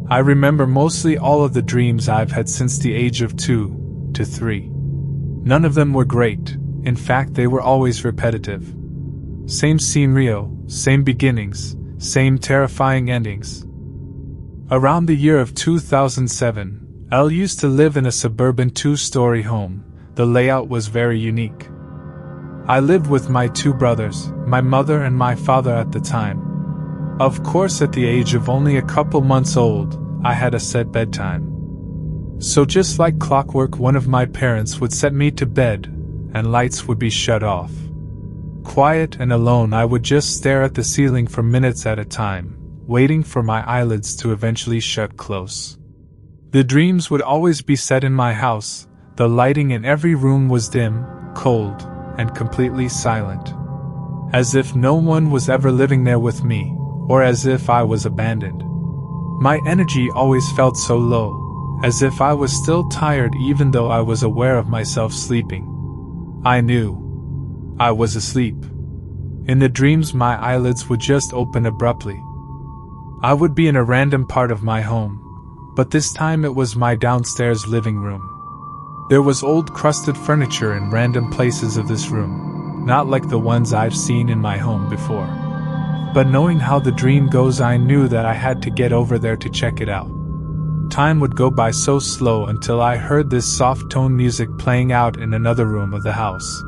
I remember mostly all of the dreams I've had since the age of 2 to 3. None of them were great, in fact they were always repetitive. Same scenario, same beginnings, same terrifying endings. Around the year of 2007, Elle used to live in a suburban 2-story home. The layout was very unique. I lived with my 2 brothers, my mother and my father at the time. Of course, at the age of only a couple months old, I had a set bedtime. So just like clockwork, one of my parents would set me to bed, and lights would be shut off. Quiet and alone, I would just stare at the ceiling for minutes at a time, waiting for my eyelids to eventually shut close. The dreams would always be set in my house. The lighting in every room was dim, cold, and completely silent. As if no one was ever living there with me, or as if I was abandoned. My energy always felt so low, as if I was still tired even though I was aware of myself sleeping. I knew I was asleep. In the dreams, my eyelids would just open abruptly. I would be in a random part of my home, but this time it was my downstairs living room. There was old crusted furniture in random places of this room, not like the ones I've seen in my home before. But knowing how the dream goes, I knew that I had to get over there to check it out. Time would go by so slow until I heard this soft-tone music playing out in another room of the house.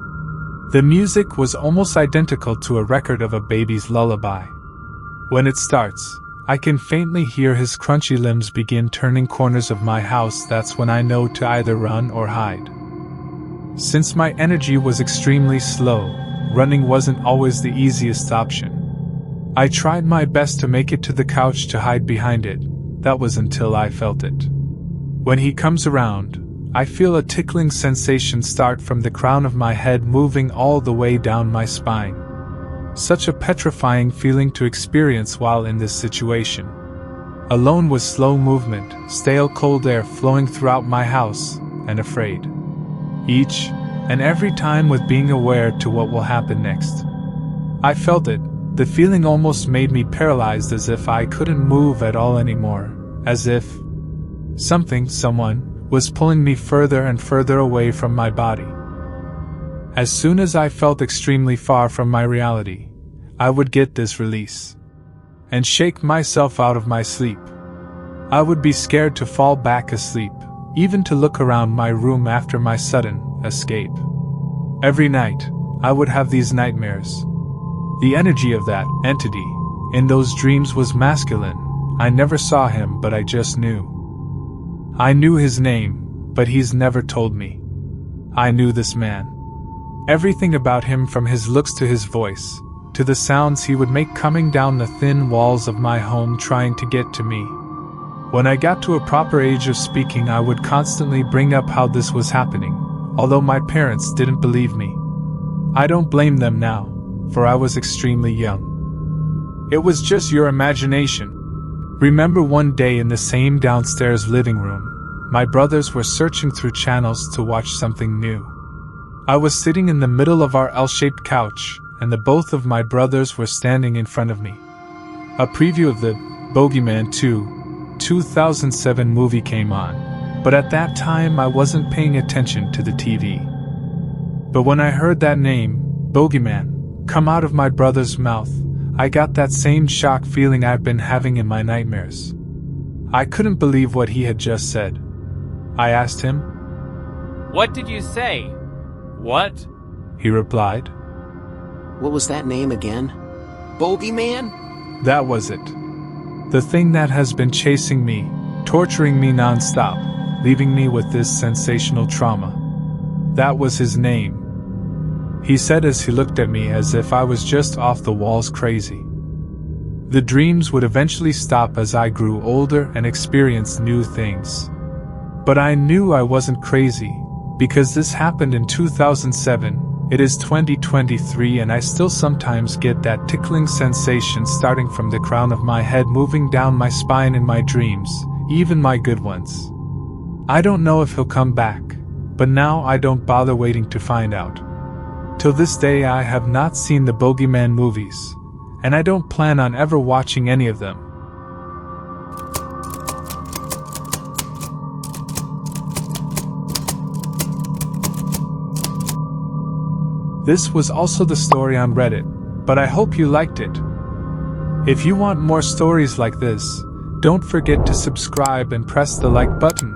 The music was almost identical to a record of a baby's lullaby. When it starts, I can faintly hear his crunchy limbs begin turning corners of my house. That's when I know to either run or hide. Since my energy was extremely slow, running wasn't always the easiest option. I tried my best to make it to the couch to hide behind it. That was until I felt it. When he comes around, I feel a tickling sensation start from the crown of my head moving all the way down my spine. Such a petrifying feeling to experience while in this situation. Alone with slow movement, stale cold air flowing throughout my house, and afraid. Each and every time with being aware to what will happen next. I felt it. The feeling almost made me paralyzed, as if I couldn't move at all anymore, as if someone, was pulling me further and further away from my body. As soon as I felt extremely far from my reality, I would get this release and shake myself out of my sleep. I would be scared to fall back asleep, even to look around my room after my sudden escape. Every night, I would have these nightmares. The energy of that entity in those dreams was masculine. I never saw him, but I just knew. I knew his name, but he's never told me. I knew this man. Everything about him, from his looks to his voice, to the sounds he would make coming down the thin walls of my home trying to get to me. When I got to a proper age of speaking, I would constantly bring up how this was happening, although my parents didn't believe me. I don't blame them now, for I was extremely young. It was just your imagination. Remember one day in the same downstairs living room, my brothers were searching through channels to watch something new. I was sitting in the middle of our L-shaped couch, and the both of my brothers were standing in front of me. A preview of the Boogeyman 2, 2007 movie came on, but at that time I wasn't paying attention to the TV. But when I heard that name, Boogeyman, come out of my brother's mouth, I got that same shock feeling I've been having in my nightmares. I couldn't believe what he had just said. I asked him, "What did you say?" "What?" he replied. What was that name again? Boogeyman? That was it. The thing that has been chasing me, torturing me non-stop, leaving me with this sensational trauma. That was his name. He said as he looked at me as if I was just off the walls crazy. The dreams would eventually stop as I grew older and experienced new things. But I knew I wasn't crazy, because this happened in 2007, it is 2023, and I still sometimes get that tickling sensation starting from the crown of my head moving down my spine in my dreams, even my good ones. I don't know if he'll come back, but now I don't bother waiting to find out. Till this day I have not seen the Boogeyman movies, and I don't plan on ever watching any of them. This was also the story on Reddit, but I hope you liked it. If you want more stories like this, don't forget to subscribe and press the like button.